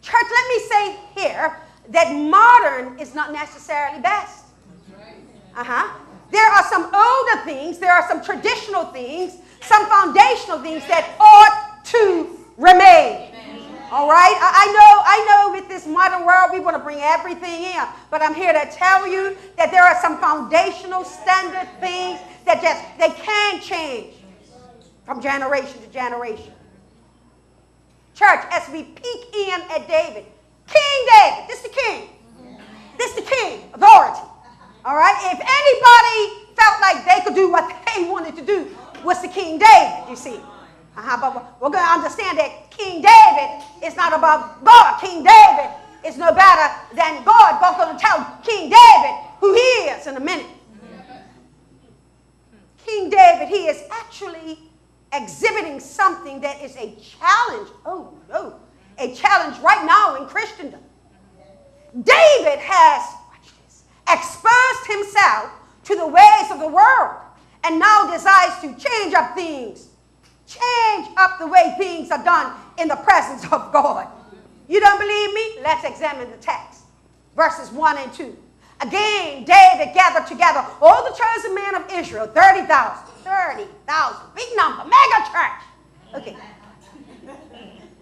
Church, let me say here that modern is not necessarily best. There are some older things, there are some traditional things, some foundational things that ought to remain. All right? I know with this modern world we want to bring everything in, but I'm here to tell you that there are some foundational standard things that they can change from generation to generation. Church, as we peek in at David, King David, this is the king. This is the king, authority. All right? If anybody felt like they could do what they wanted to do, was the King David, you see. But we're going to understand that King David is not above God. King David is no better than God. God's going to tell King David who he is in a minute. King David, he is actually exhibiting something that is a challenge. Oh, no. A challenge right now in Christendom. David has, watch this, exposed himself to the ways of the world and now desires to change up things. Change up the way things are done in the presence of God. You don't believe me? Let's examine the text. Verses 1 and 2. Again, David gathered together all the chosen men of Israel, 30,000. 30,000. Big number. Mega church. Okay.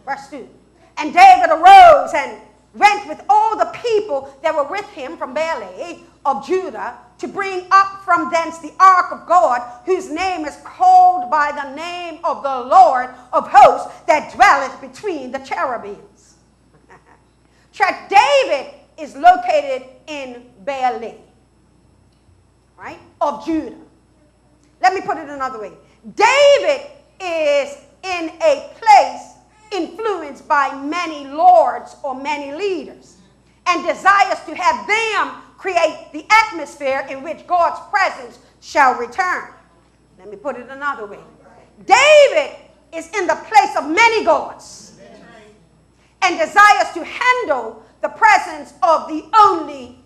Verse 2. And David arose and went with all the people that were with him from Baalah of Judah to bring up from thence the ark of God, whose name is called by the name of the Lord of hosts, that dwelleth between the cherubims. Church, David is located in Baalah, right, of Judah. Let me put it another way. David is in a place influenced by many lords or many leaders and desires to have them create the atmosphere in which God's presence shall return. Let me put it another way. David is in the place of many gods and desires to handle the presence of the only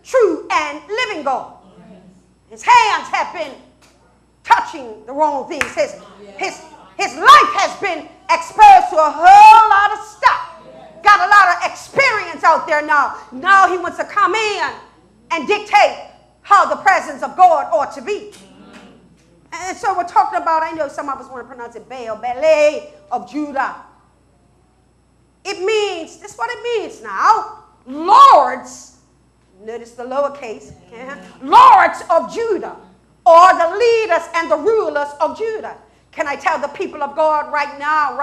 true and living God. His hands have been touching the wrong things. His life has been exposed to a whole lot of stuff. Got a lot of experience out there now. Now he wants to come in and dictate how the presence of God ought to be. And so we're talking about, I know some of us want to pronounce it Baalah of Judah. It means, this is what it means now, lords, notice the lowercase, lords of Judah, or the leaders and the rulers of Judah. Can I tell the people of God right now,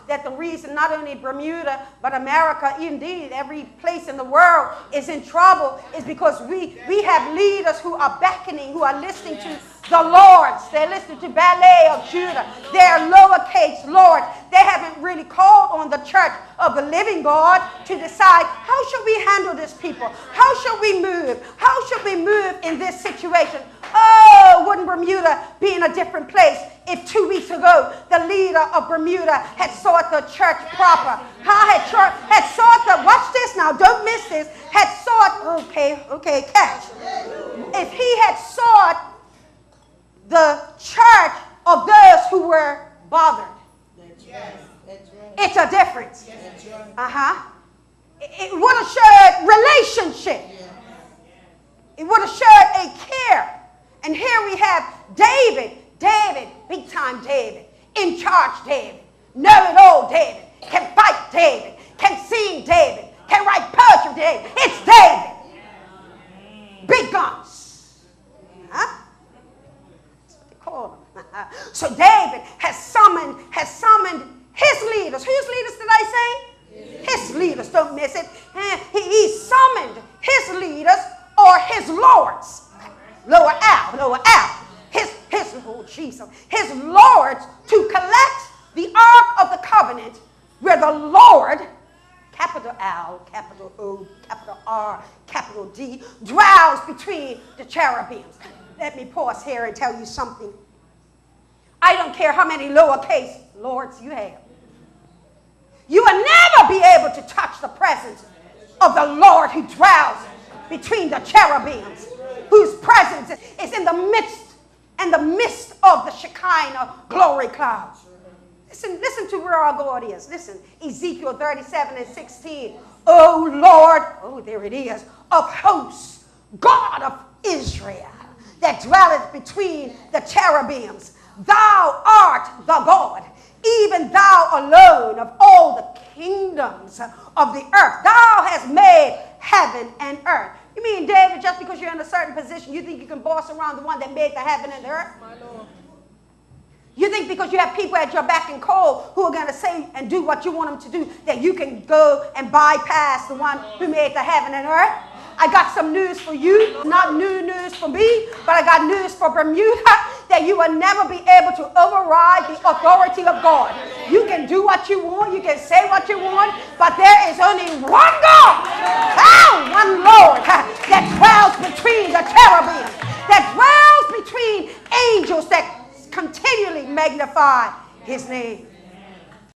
that the reason not only Bermuda, but America, indeed, every place in the world is in trouble is because we have leaders who are beckoning, who are listening to the lords. They're listening to Baalah of Judah. They're lowercase lords. They haven't really called on the church of the living God to decide, how should we handle this people? How should we move? How should we move in this situation? Oh, wouldn't Bermuda be in a different place if 2 weeks ago the leader of Bermuda had sought the church proper? Had sought the, watch this now, don't miss this, had sought, okay, catch. If he had sought the church of those who were bothered. It's a difference. It would have showed relationship. It would have showed a care. And here we have David, big time David, in charge David, know-it-all David, can fight David, can sing David, can write poetry David. It's David. Big guns. That's what they call them. So David has summoned his leaders. Whose leaders did I say? His leaders, don't miss it. He summoned his leaders or his lords. Lower out. His lords to collect the Ark of the Covenant, where the Lord, capital L, capital O, capital R, capital D, dwells between the cherubims. Let me pause here and tell you something. I don't care how many lowercase lords you have. You will never be able to touch the presence of the Lord who dwells between the cherubims, whose presence is in the midst of the Shekinah glory clouds. Listen to where our God is. Listen, Ezekiel 37:16. Oh Lord, oh there it is, of hosts, God of Israel, that dwelleth between the cherubims. Thou art the God, even thou alone of all the kingdoms of the earth. Thou hast made heaven and earth. You mean, David, just because you're in a certain position, you think you can boss around the one that made the heaven and the earth? My Lord. You think because you have people at your beck and call who are going to say and do what you want them to do, that you can go and bypass the one who made the heaven and earth? I got some news for you. Not new news for me, but I got news for Bermuda, that you will never be able to override the authority of God. You can do what you want, you can say what you want, but there is only one God, one Lord, that dwells between the cherubim, that dwells between angels, that continually magnify his name.